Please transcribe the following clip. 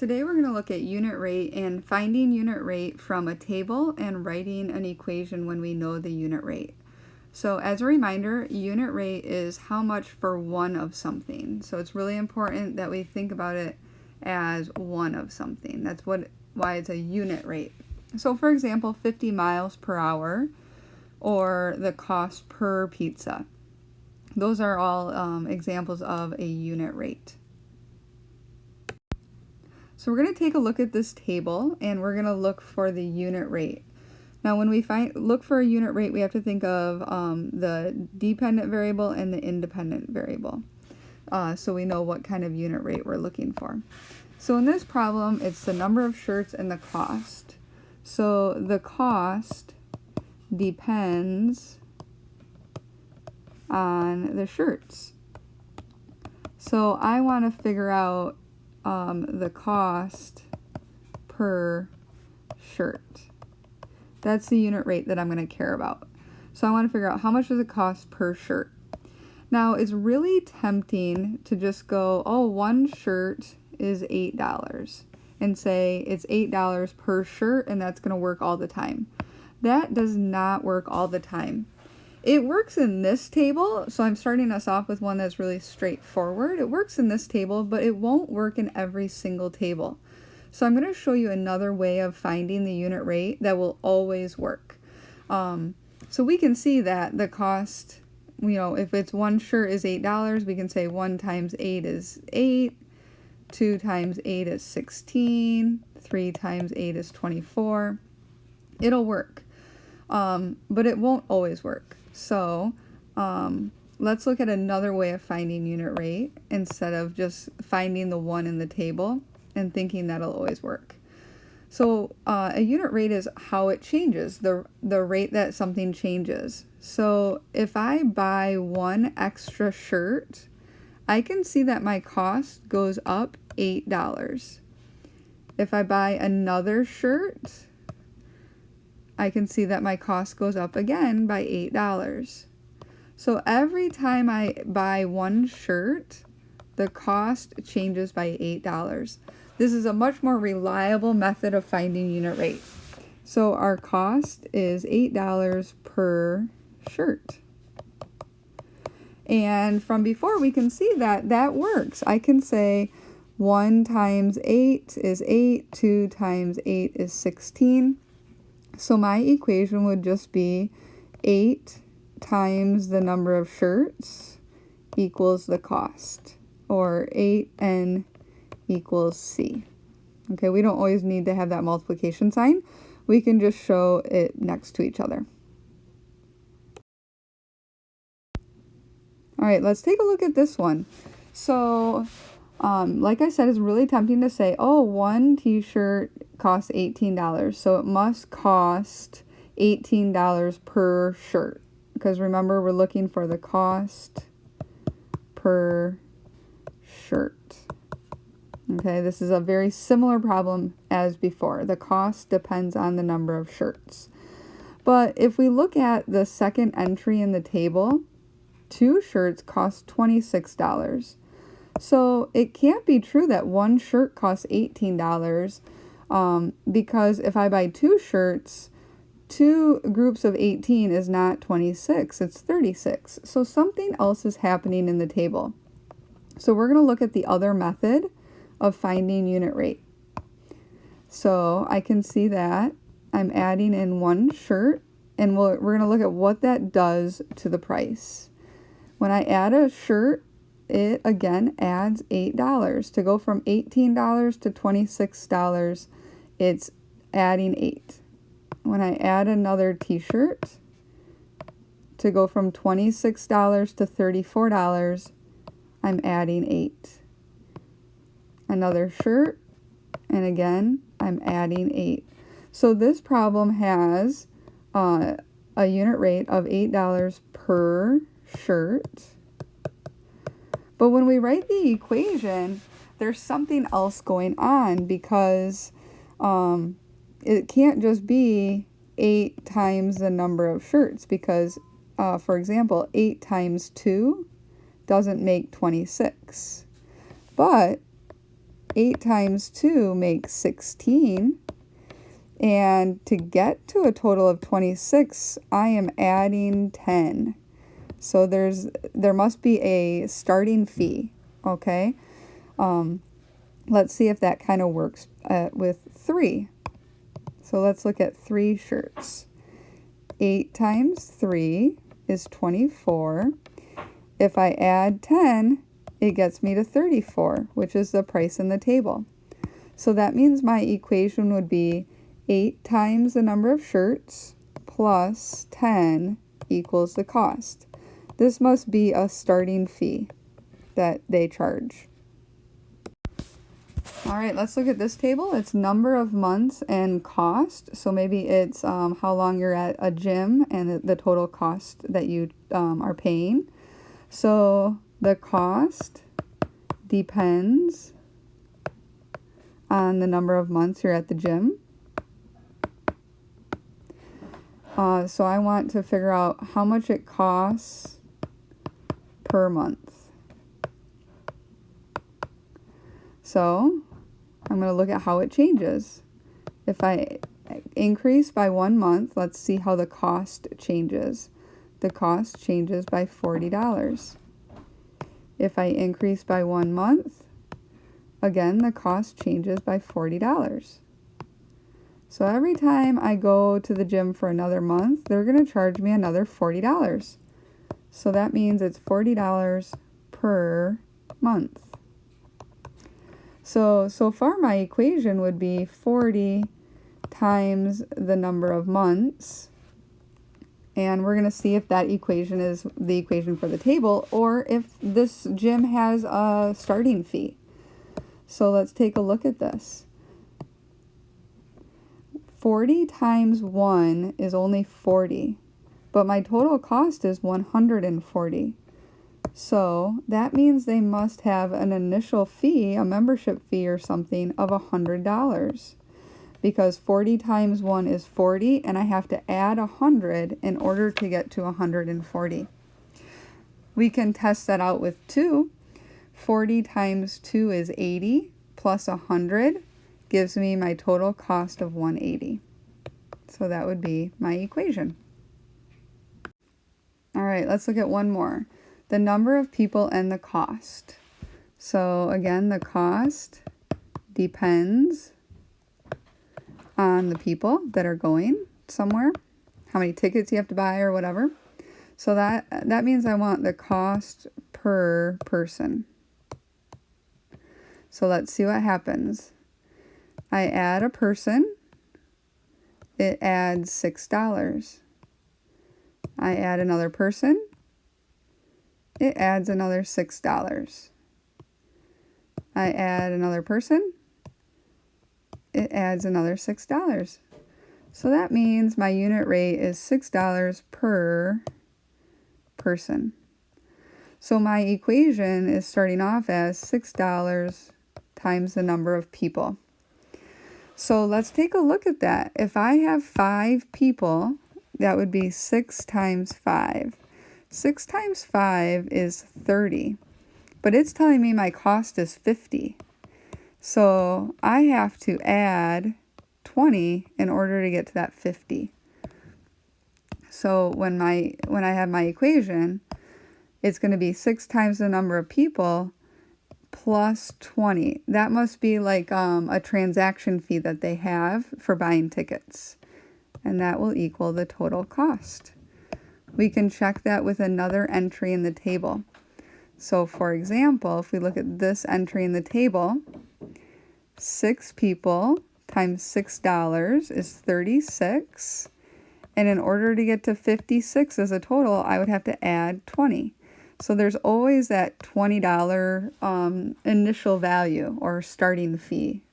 Today we're going to look at unit rate and finding unit rate from a table and writing an equation when we know the unit rate. So as a reminder, unit rate is how much for one of something. So it's really important that we think about it as one of something. That's why it's a unit rate. So for example, 50 miles per hour or the cost per pizza. Those are all examples of a unit rate. So we're going to take a look at this table and we're going to look for the unit rate. Now when we look for a unit rate, we have to think of the dependent variable and the independent variable. So we know what kind of unit rate we're looking for. So in this problem, it's the number of shirts and the cost. So the cost depends on the shirts. So I want to figure out the cost per shirt. That's the unit rate that I'm going to care about. So I want to figure out how much does it cost per shirt. Now it's really tempting to just go, oh, one shirt is $8 and say it's $8 per shirt and that's going to work all the time. That does not work all the time. It works in this table, so I'm starting us off with one that's really straightforward. It works in this table, but it won't work in every single table. So I'm going to show you another way of finding the unit rate that will always work. So we can see that the cost, if it's one shirt is $8, we can say 1 times 8 is 8, 2 times 8 is 16, 3 times 8 is 24. It'll work, but it won't always work. So let's look at another way of finding unit rate instead of just finding the one in the table and thinking that'll always work. So a unit rate is how it changes, the rate that something changes. So if I buy one extra shirt, I can see that my cost goes up $8. If I buy another shirt, I can see that my cost goes up again by $8. So every time I buy one shirt, the cost changes by $8. This is a much more reliable method of finding unit rate. So our cost is $8 per shirt. And from before, we can see that that works. I can say 1 times 8 is 8, 2 times 8 is 16. So my equation would just be 8 times the number of shirts equals the cost, or 8n equals c. Okay, we don't always need to have that multiplication sign. We can just show it next to each other. All right, let's take a look at this one. So, like I said, it's really tempting to say, oh, one t-shirt costs $18, so it must cost $18 per shirt. Because remember, we're looking for the cost per shirt. Okay, this is a very similar problem as before. The cost depends on the number of shirts. But if we look at the second entry in the table, 2 shirts cost $26. So it can't be true that one shirt costs $18 because if I buy 2 shirts, 2 groups of 18 is not 26, it's 36. So something else is happening in the table. So we're going to look at the other method of finding unit rate. So I can see that I'm adding in one shirt, and we're going to look at what that does to the price. When I add a shirt, it again adds $8. To go from $18 to $26, it's adding 8. When I add another t-shirt, to go from $26 to $34, I'm adding 8. Another shirt, and again, I'm adding 8. So this problem has a unit rate of $8 per shirt. But when we write the equation, there's something else going on because it can't just be 8 times the number of shirts because, for example, 8 times 2 doesn't make 26. But 8 times 2 makes 16. And to get to a total of 26, I am adding 10. So there must be a starting fee, okay? Let's see if that kind of works with 3. So let's look at 3 shirts. 8 times 3 is 24. If I add 10, it gets me to 34, which is the price in the table. So that means my equation would be 8 times the number of shirts plus 10 equals the cost. This must be a starting fee that they charge. All right, let's look at this table. It's number of months and cost. So maybe it's how long you're at a gym and the total cost that you are paying. So the cost depends on the number of months you're at the gym. So I want to figure out how much it costs per month. So I'm going to look at how it changes. If I increase by 1 month, let's see how the cost changes. The cost changes by $40. If I increase by 1 month, again, the cost changes by $40. So every time I go to the gym for another month, they're going to charge me another $40. So that means it's $40 per month. So far my equation would be 40 times the number of months. And we're going to see if that equation is the equation for the table or if this gym has a starting fee. So let's take a look at this. 40 times 1 is only 40, but my total cost is 140. So that means they must have an initial fee, a membership fee or something of $100, because 40 times 1 is 40 and I have to add 100 in order to get to 140. We can test that out with 2. 40 times 2 is 80 plus 100 gives me my total cost of 180. So that would be my equation. All right, let's look at one more. The number of people and the cost. So again, the cost depends on the people that are going somewhere, how many tickets you have to buy or whatever. So that means I want the cost per person. So let's see what happens. I add a person, it adds $6. I add another person, it adds another $6. I add another person, it adds another $6. So that means my unit rate is $6 per person. So my equation is starting off as $6 times the number of people. So let's take a look at that. If I have 5 people, that would be 6 times 5. 6 times 5 is 30, but it's telling me my cost is 50. So I have to add 20 in order to get to that 50. So when I have my equation, it's going to be 6 times the number of people plus 20. That must be like a transaction fee that they have for buying tickets. And that will equal the total cost. We can check that with another entry in the table. So for example, if we look at this entry in the table, 6 people times $6 is 36. And in order to get to 56 as a total, I would have to add 20. So there's always that $20 initial value or starting fee